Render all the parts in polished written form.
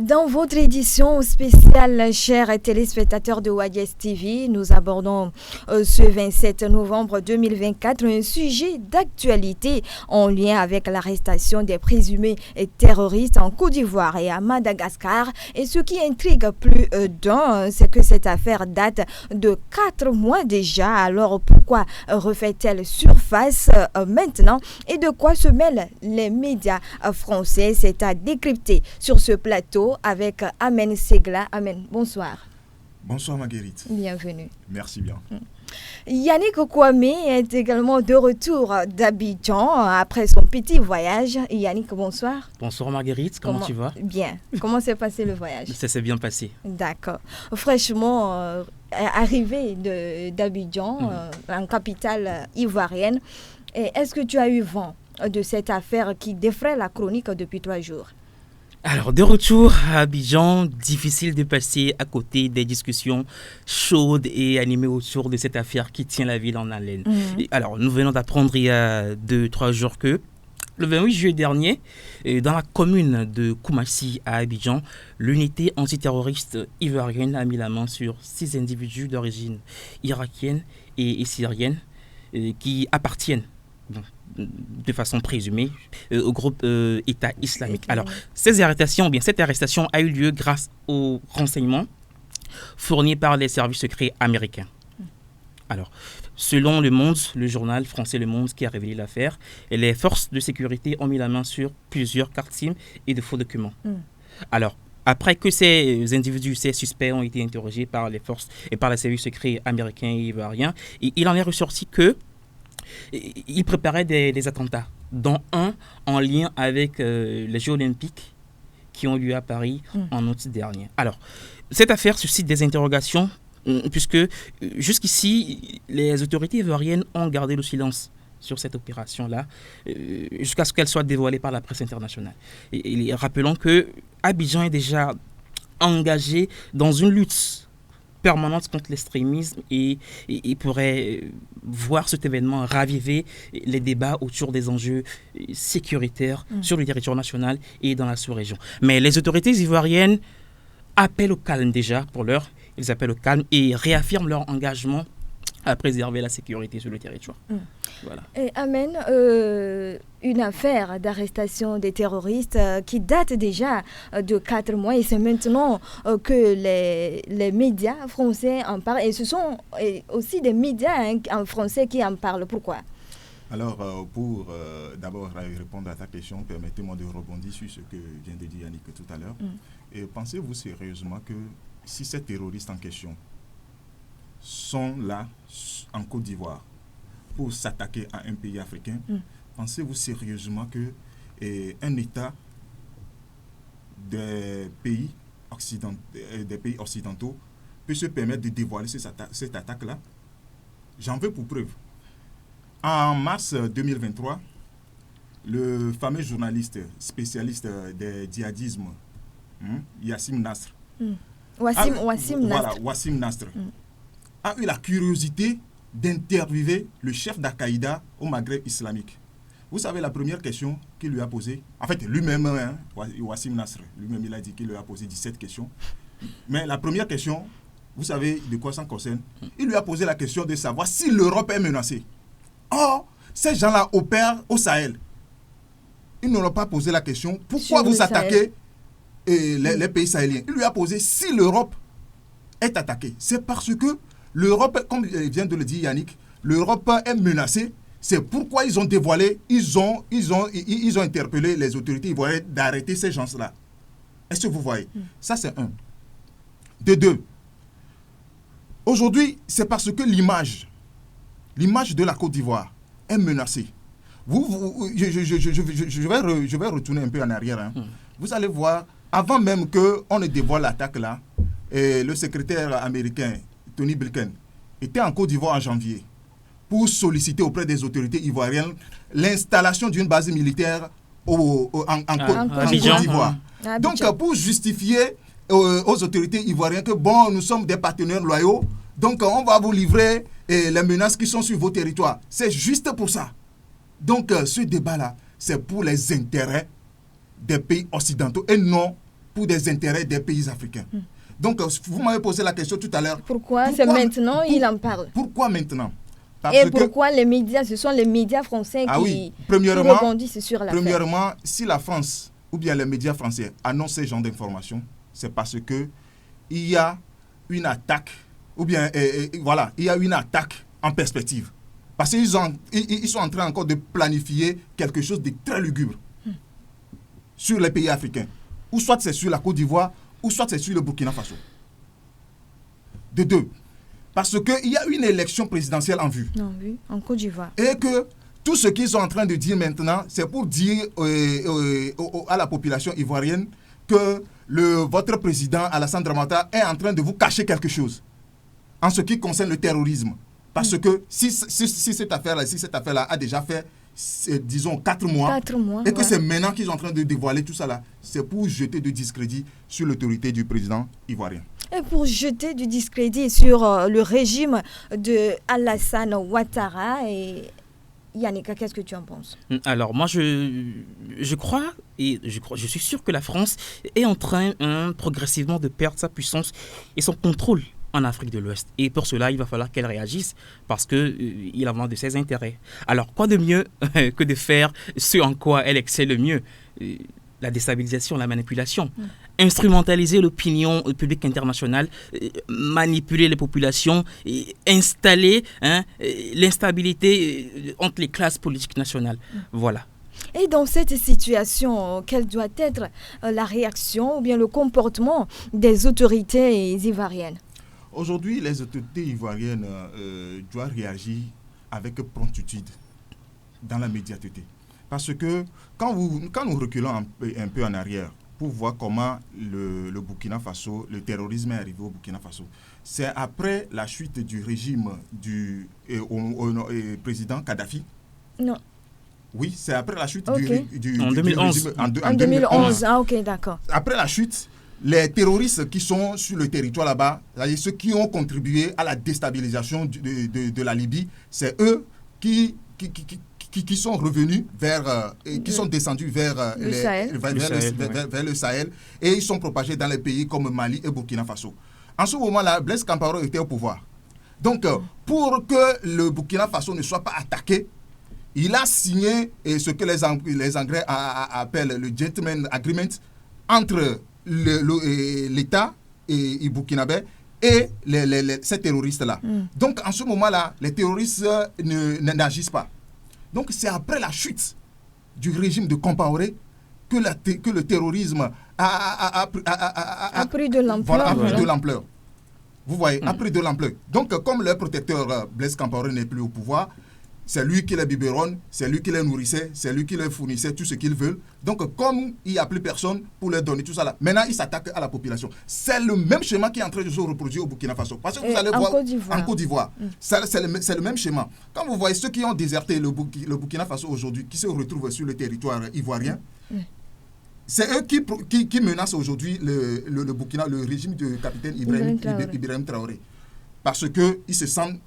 Dans votre édition spéciale, chers téléspectateurs de Wadies TV, nous abordons ce 27 novembre 2024 un sujet d'actualité en lien avec l'arrestation des présumés terroristes en Côte d'Ivoire et à Madagascar. Et ce qui intrigue plus d'un, c'est que cette affaire date de 4 mois déjà. Alors pourquoi refait-elle surface maintenant et de quoi se mêlent les médias français? C'est à décrypter sur ce plateau avec Amen Segla. Amen, bonsoir. Bonsoir Marguerite. Bienvenue. Merci bien. Yannick Kwame est également de retour d'Abidjan après son petit voyage. Yannick, bonsoir. Bonsoir Marguerite, comment tu vas? Bien. Comment s'est passé le voyage? Ça s'est bien passé. D'accord. Fraîchement arrivé d'Abidjan, en capitale ivoirienne. Et est-ce que tu as eu vent de cette affaire qui défraie la chronique depuis 3 jours? Alors, de retour à Abidjan, difficile de passer à côté des discussions chaudes et animées autour de cette affaire qui tient la ville en haleine. Alors, nous venons d'apprendre il y a 2-3 jours que le 28 juillet dernier, dans la commune de Koumassi à Abidjan, l'unité antiterroriste ivoirienne a mis la main sur 6 individus d'origine irakienne et syrienne qui appartiennent de façon présumée au groupe État islamique. Alors, cette arrestation a eu lieu grâce aux renseignements fournis par les services secrets américains. Alors, selon Le Monde, le journal français Le Monde qui a révélé l'affaire, les forces de sécurité ont mis la main sur plusieurs cartes SIM et de faux documents. Alors, après que ces individus, ces suspects ont été interrogés par les forces et par les services secrets américains et ivoiriens, il en est ressorti que ils préparaient des attentats, dont un en lien avec les Jeux Olympiques qui ont lieu à Paris en août dernier. Alors, cette affaire suscite des interrogations puisque jusqu'ici, les autorités ivoiriennes ont gardé le silence sur cette opération-là jusqu'à ce qu'elle soit dévoilée par la presse internationale. Et rappelons que Abidjan est déjà engagé dans une lutte permanente contre l'extrémisme et pourrait voir cet événement raviver les débats autour des enjeux sécuritaires sur le territoire national et dans la sous-région. Mais les autorités ivoiriennes appellent au calme déjà pour l'heure. Ils appellent au calme et réaffirment leur engagement à préserver la sécurité sur le territoire. Voilà. Et Amen, une affaire d'arrestation des terroristes qui date déjà de 4 mois et c'est maintenant que les médias français en parlent et ce sont aussi des médias en français qui en parlent. Pourquoi? Alors, pour d'abord répondre à ta question, permettez-moi de rebondir sur ce que vient de dire Yannick tout à l'heure. Et pensez-vous sérieusement que si ces terroristes en question sont là en Côte d'Ivoire pour s'attaquer à un pays africain, pensez-vous sérieusement que un État des pays occidentaux peut se permettre de dévoiler cette attaque-là? J'en veux pour preuve. En mars 2023, le fameux journaliste spécialiste des djihadismes, Wassim Nasr, Wassim Nasr, a eu la curiosité d'interviewer le chef d'Al-Qaïda au Maghreb islamique. Vous savez la première question qu'il lui a posée, en fait lui-même, Wassim Nasr, lui-même il a dit qu'il lui a posé 17 questions. Mais la première question, vous savez de quoi ça concerne? Il lui a posé la question de savoir si l'Europe est menacée. Or, ces gens-là opèrent au Sahel. Ils ne l'ont pas posé la question, pourquoi vous attaquez les pays sahéliens? Il lui a posé si l'Europe est attaquée. C'est parce que l'Europe, comme vient de le dire Yannick, l'Europe est menacée. C'est pourquoi ils ont dévoilé, ils ont interpellé les autorités ivoiriennes d'arrêter ces gens-là. Est-ce que vous voyez? Ça, c'est un. De deux, aujourd'hui, c'est parce que l'image de la Côte d'Ivoire est menacée. Je vais retourner un peu en arrière. Vous allez voir, avant même qu'on ne dévoile l'attaque là, le secrétaire américain Tony Blinken était en Côte d'Ivoire en janvier pour solliciter auprès des autorités ivoiriennes l'installation d'une base militaire en Côte d'Ivoire. Donc, pour justifier aux autorités ivoiriennes que bon, nous sommes des partenaires loyaux, donc on va vous livrer les menaces qui sont sur vos territoires. C'est juste pour ça. Donc, ce débat-là, c'est pour les intérêts des pays occidentaux et non pour des intérêts des pays africains. Donc, vous m'avez posé la question tout à l'heure. Pourquoi c'est maintenant il en parle? Pourquoi maintenant? Parce Et pourquoi les médias, ce sont les médias français qui rebondissent sur l'affaire? Premièrement, si la France ou bien les médias français annoncent ce genre d'informations, c'est parce que il y a une attaque, ou bien voilà, il y a une attaque en perspective. Parce qu'ils sont en train encore de planifier quelque chose de très lugubre sur les pays africains. Ou soit c'est sur la Côte d'Ivoire, ou soit c'est sur le Burkina Faso. De deux. Parce qu'il y a une élection présidentielle en vue. Non, oui, en Côte d'Ivoire. Et que tout ce qu'ils sont en train de dire maintenant, c'est pour dire à la population ivoirienne que votre président Alassane Dramata est en train de vous cacher quelque chose en ce qui concerne le terrorisme. Parce que si cette affaire-là a déjà fait, disons, 4 mois, et que c'est maintenant qu'ils sont en train de dévoiler tout ça là, c'est pour jeter du discrédit sur l'autorité du président ivoirien. Et pour jeter du discrédit sur le régime de Alassane Ouattara, et Yannick, qu'est-ce que tu en penses? Alors moi je crois et je suis sûr que la France est en train progressivement de perdre sa puissance et son contrôle en Afrique de l'Ouest. Et pour cela, il va falloir qu'elle réagisse parce qu'il en va de ses intérêts. Alors, quoi de mieux que de faire ce en quoi elle excelle le mieux, la déstabilisation, la manipulation, instrumentaliser l'opinion publique internationale, manipuler les populations, installer l'instabilité entre les classes politiques nationales. Voilà. Et dans cette situation, quelle doit être la réaction ou bien le comportement des autorités ivoiriennes? Aujourd'hui, les autorités ivoiriennes doivent réagir avec promptitude dans la médiateté. Parce que quand nous reculons un peu en arrière pour voir comment le Burkina Faso, le terrorisme est arrivé au Burkina Faso, c'est après la chute du régime du président Kadhafi. Non. Oui, c'est après la chute en 2011. Régime, en 2011, ah ok, d'accord. Après la chute, les terroristes qui sont sur le territoire là-bas, c'est-à-dire ceux qui ont contribué à la déstabilisation de la Libye, c'est eux qui sont revenus qui sont descendus vers le Sahel et ils sont propagés dans les pays comme Mali et Burkina Faso. En ce moment-là, Blaise Compaoré était au pouvoir. Donc, pour que le Burkina Faso ne soit pas attaqué, il a signé ce que les Anglais appellent le Gentleman Agreement entre l'État et burkinabé et ces terroristes-là. Donc, en ce moment-là, les terroristes n'agissent pas. Donc, c'est après la chute du régime de Compaoré que le terrorisme a pris de l'ampleur. Voilà, a pris de l'ampleur. Vous voyez, a pris de l'ampleur. Donc, comme le protecteur Blaise Compaoré n'est plus au pouvoir, c'est lui qui les biberonne, c'est lui qui les nourrissait, c'est lui qui les fournissait tout ce qu'ils veulent. Donc, comme il n'y a plus personne pour leur donner tout ça là, maintenant, il s'attaque à la population. C'est le même schéma qui est en train de se reproduire au Burkina Faso. Parce que vous allez voir en Côte d'Ivoire, c'est le même schéma. Quand vous voyez ceux qui ont déserté le Burkina Faso aujourd'hui, qui se retrouvent sur le territoire ivoirien, c'est eux qui menacent aujourd'hui le Burkina, le régime du capitaine Ibrahim Traoré. Parce qu'ils se sentent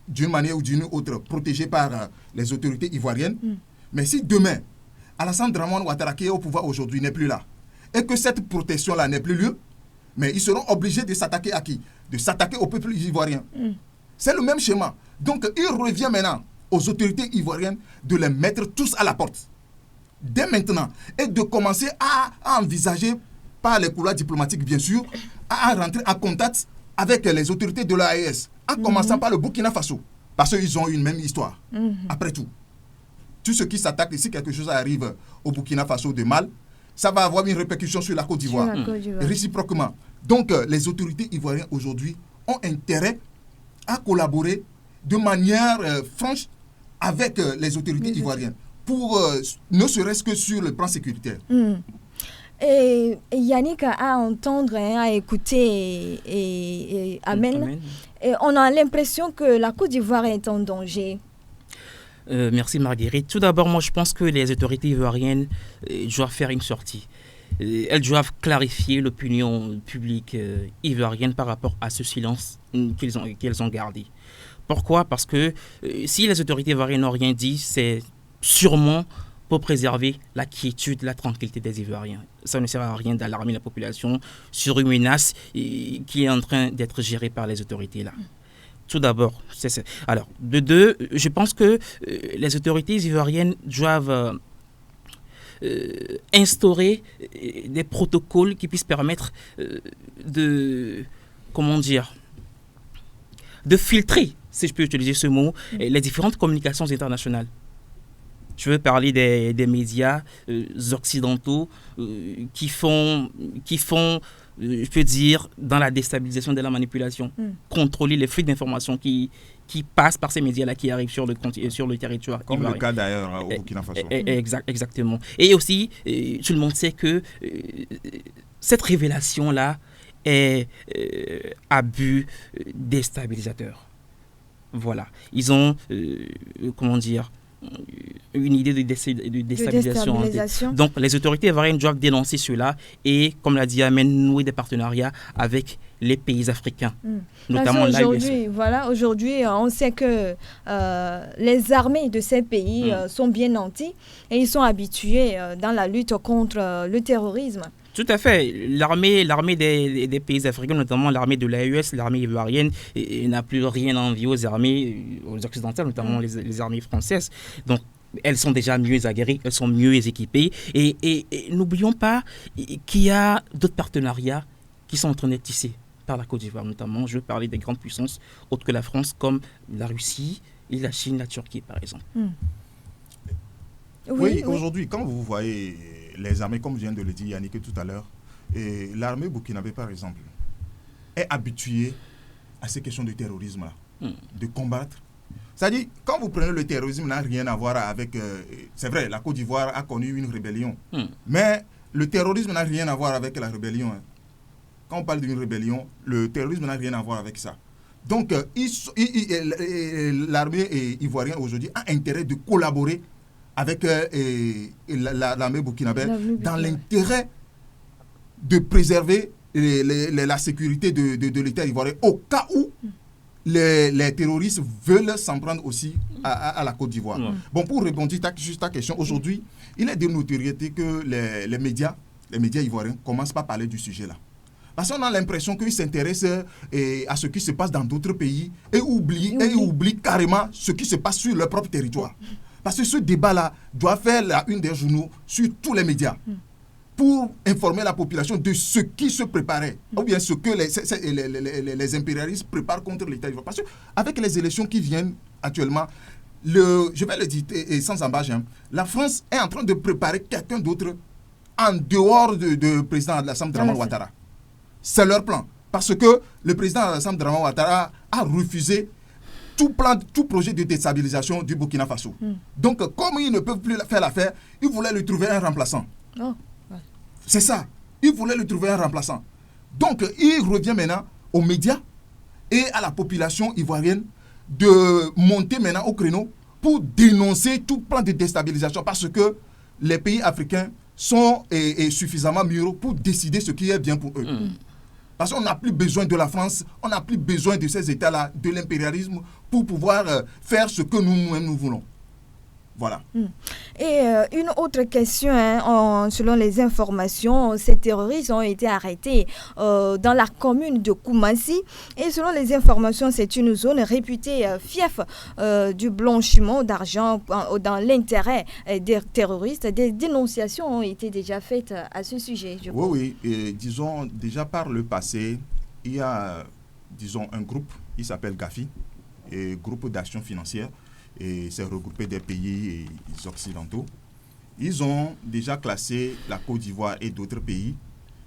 d'une manière ou d'une autre protégés par les autorités ivoiriennes. Mais si demain, Alassane Dramane Ouattara qui est au pouvoir aujourd'hui n'est plus là, et que cette protection-là n'est plus lieu, mais ils seront obligés de s'attaquer à qui? De s'attaquer au peuple ivoirien. C'est le même schéma. Donc, il revient maintenant aux autorités ivoiriennes de les mettre tous à la porte. Dès maintenant. Et de commencer à envisager, par les couloirs diplomatiques bien sûr, à rentrer en contact avec les autorités de l'AES, en commençant par le Burkina Faso, parce qu'ils ont une même histoire. Après tout ce qui s'attaque, si quelque chose arrive au Burkina Faso de mal, ça va avoir une répercussion sur la Côte d'Ivoire, réciproquement. Donc, les autorités ivoiriennes aujourd'hui ont intérêt à collaborer de manière franche avec les autorités ivoiriennes, pour ne serait-ce que sur le plan sécuritaire. Et Yannick, à entendre, à écouter et Amen. Et on a l'impression que la Côte d'Ivoire est en danger. Merci Marguerite. Tout d'abord, moi je pense que les autorités ivoiriennes doivent faire une sortie. Elles doivent clarifier l'opinion publique ivoirienne par rapport à ce silence qu'elles ont gardé. Pourquoi? Parce que si les autorités ivoiriennes n'ont rien dit, c'est sûrement pour préserver la quiétude, la tranquillité des Ivoiriens. Ça ne sert à rien d'alarmer la population sur une menace qui est en train d'être gérée par les autorités là. Tout d'abord, alors, de deux, je pense que les autorités ivoiriennes doivent instaurer des protocoles qui puissent permettre de filtrer, si je peux utiliser ce mot, les différentes communications internationales. Je veux parler des médias occidentaux qui font, je peux dire, dans la déstabilisation de la manipulation, contrôler les flux d'informations qui passent par ces médias-là, qui arrivent sur le territoire. Comme le cas d'ailleurs au Burkina Faso. Exactement. Et aussi, tout le monde sait que cette révélation-là est à but déstabilisateur. Voilà. Ils ont, une idée de déstabilisation. Donc, les autorités ivoiriennes doivent dénoncer cela et, comme l'a dit Amen, nouer des partenariats avec les pays africains. Notamment aujourd'hui, on sait que les armées de ces pays sont bien nanties et ils sont habitués dans la lutte contre le terrorisme. Tout à fait. L'armée des pays africains, notamment l'armée de l'AES, l'armée ivoirienne, n'a plus rien à envier aux armées occidentales, notamment les armées françaises. Donc, elles sont déjà mieux aguerries, elles sont mieux équipées. Et n'oublions pas qu'il y a d'autres partenariats qui sont en train d'être tissés par la Côte d'Ivoire, notamment. Je veux parler des grandes puissances autres que la France, comme la Russie et la Chine, la Turquie, par exemple. Oui, aujourd'hui, quand vous voyez les armées, comme je viens de le dire Yannick tout à l'heure, l'armée burkinabé par exemple est habituée à ces questions de terrorisme-là, de combattre. C'est-à-dire, quand vous prenez le terrorisme, n'a rien à voir avec... c'est vrai, la Côte d'Ivoire a connu une rébellion, mais le terrorisme n'a rien à voir avec la rébellion. Quand on parle d'une rébellion, le terrorisme n'a rien à voir avec ça. Donc, l'armée ivoirienne aujourd'hui a intérêt de collaborer avec l'armée burkinabé dans l'intérêt de préserver la sécurité de l'État ivoirien au cas où les terroristes veulent s'en prendre aussi à la Côte d'Ivoire. Bon, pour rebondir sur ta question, aujourd'hui, il est de notoriété que les médias ivoiriens commencent par parler du sujet-là. Parce qu'on a l'impression qu'ils s'intéressent à ce qui se passe dans d'autres pays et oublient carrément ce qui se passe sur leur propre territoire. Parce que ce débat-là doit faire la une des journaux sur tous les médias pour informer la population de ce qui se préparait ou bien ce que les impérialistes préparent contre l'État ivoirien. Parce qu'avec les élections qui viennent actuellement, je vais le dire sans embâche, la France est en train de préparer quelqu'un d'autre en dehors de président Alassane Dramane Ouattara. C'est leur plan. Parce que le président Alassane Dramane Ouattara a refusé tout projet de déstabilisation du Burkina Faso. Donc, comme ils ne peuvent plus faire l'affaire, ils voulaient lui trouver un remplaçant. C'est ça. Ils voulaient lui trouver un remplaçant. Donc, il revient maintenant aux médias et à la population ivoirienne de monter maintenant au créneau pour dénoncer tout plan de déstabilisation parce que les pays africains sont suffisamment mûrs pour décider ce qui est bien pour eux. Parce qu'on n'a plus besoin de la France, on n'a plus besoin de ces États-là, de l'impérialisme, pour pouvoir faire ce que nous-mêmes nous voulons. Voilà. Et une autre question, selon les informations, ces terroristes ont été arrêtés dans la commune de Koumassi. Et selon les informations, c'est une zone réputée fief du blanchiment d'argent dans l'intérêt des terroristes. Des dénonciations ont été déjà faites à ce sujet, je crois. Oui. Et, disons, déjà par le passé, il y a, disons, un groupe, il s'appelle GAFI, et Groupe d'Action Financière. Et c'est regroupé des pays occidentaux. Ils ont déjà classé la Côte d'Ivoire et d'autres pays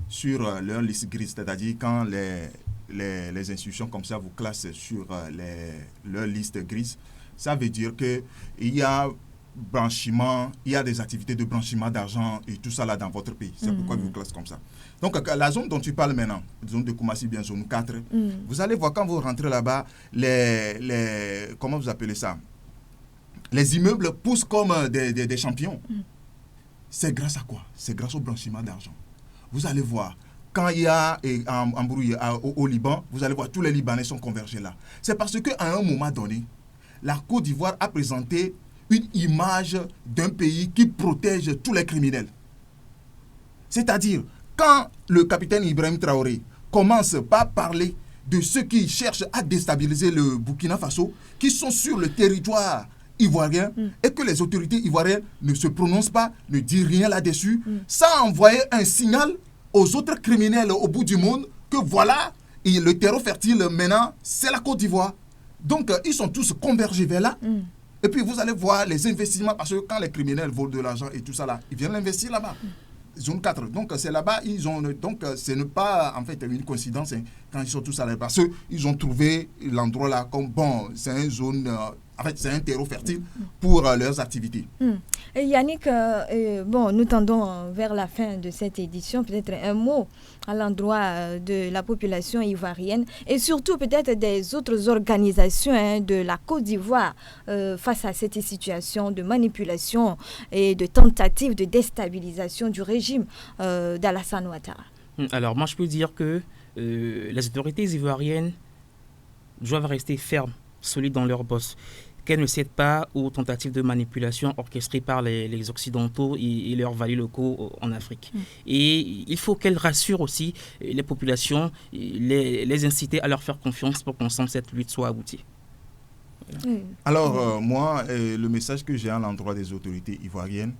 sur leur liste grise, c'est-à-dire quand les institutions comme ça vous classent sur leur liste grise, ça veut dire qu'il y a blanchiment, il y a des activités de blanchiment d'argent et tout ça là dans votre pays. C'est pourquoi ils vous classent comme ça. Donc la zone dont tu parles maintenant, zone de Koumassi, bien zone 4, vous allez voir quand vous rentrez là-bas, comment vous appelez ça? Les immeubles poussent comme des champions. C'est grâce à quoi? C'est grâce au blanchiment d'argent. Vous allez voir, quand il y a un embrouille au Liban, vous allez voir, tous les Libanais sont convergés là. C'est parce qu'à un moment donné, la Côte d'Ivoire a présenté une image d'un pays qui protège tous les criminels. C'est-à-dire, quand le capitaine Ibrahim Traoré commence par parler de ceux qui cherchent à déstabiliser le Burkina Faso, qui sont sur le territoire ivoirien, et que les autorités ivoiriennes ne se prononcent pas, ne disent rien là-dessus, ça a envoyé un signal aux autres criminels au bout du monde que voilà, et le terreau fertile maintenant, c'est la Côte d'Ivoire. Donc, ils sont tous convergés vers là. Et puis, vous allez voir les investissements, parce que quand les criminels volent de l'argent et tout ça là, ils viennent l'investir là-bas. Zone 4. Donc, c'est là-bas, ils ont. Donc, ce n'est pas en fait une coïncidence quand ils sont tous allés. Parce qu'ils ont trouvé l'endroit là comme bon, c'est une zone. En fait, c'est un terreau fertile pour leurs activités. Et Yannick, bon, nous tendons vers la fin de cette édition. Peut-être un mot à l'endroit de la population ivoirienne et surtout peut-être des autres organisations de la Côte d'Ivoire face à cette situation de manipulation et de tentative de déstabilisation du régime d'Alassane Ouattara. Alors, moi, je peux dire que les autorités ivoiriennes doivent rester fermes, solides dans leur bosse, qu'elles ne cèdent pas aux tentatives de manipulation orchestrées par les Occidentaux et leurs valets locaux en Afrique. Et il faut qu'elles rassurent aussi les populations, les inciter à leur faire confiance pour qu'ensemble cette lutte soit aboutie. Voilà. Alors, moi, le message que j'ai à l'endroit des autorités ivoiriennes,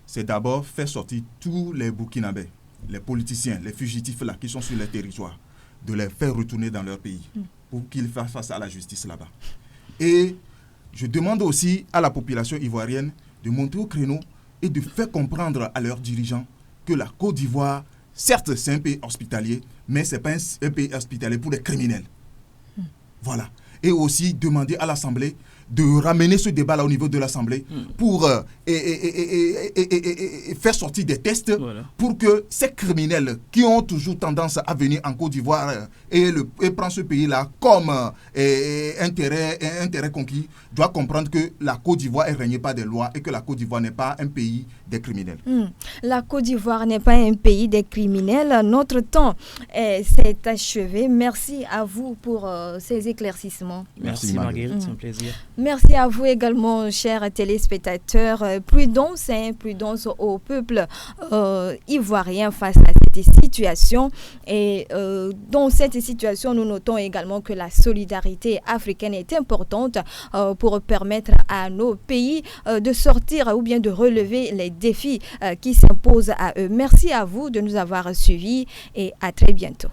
c'est d'abord faire sortir tous les Burkinabés, les politiciens, les fugitifs là qui sont sur les territoires, de les faire retourner dans leur pays pour qu'ils fassent face à la justice là-bas. Et je demande aussi à la population ivoirienne de monter au créneau et de faire comprendre à leurs dirigeants que la Côte d'Ivoire, certes, c'est un pays hospitalier, mais ce n'est pas un pays hospitalier pour les criminels. Voilà. Et aussi demander à l'Assemblée de ramener ce débat-là au niveau de l'Assemblée pour faire sortir des tests pour que ces criminels qui ont toujours tendance à venir en Côte d'Ivoire et prendre ce pays-là comme intérêt conquis, doivent comprendre que la Côte d'Ivoire est régnée par des lois et que la Côte d'Ivoire n'est pas un pays des criminels. La Côte d'Ivoire n'est pas un pays des criminels. Notre temps s'est achevé. Merci à vous pour ces éclaircissements. Merci Marguerite, c'est un plaisir. Merci à vous également, chers téléspectateurs. Prudence au peuple ivoirien face à cette situation. Et dans cette situation, nous notons également que la solidarité africaine est importante pour permettre à nos pays de sortir ou bien de relever les défis qui s'imposent à eux. Merci à vous de nous avoir suivis et à très bientôt.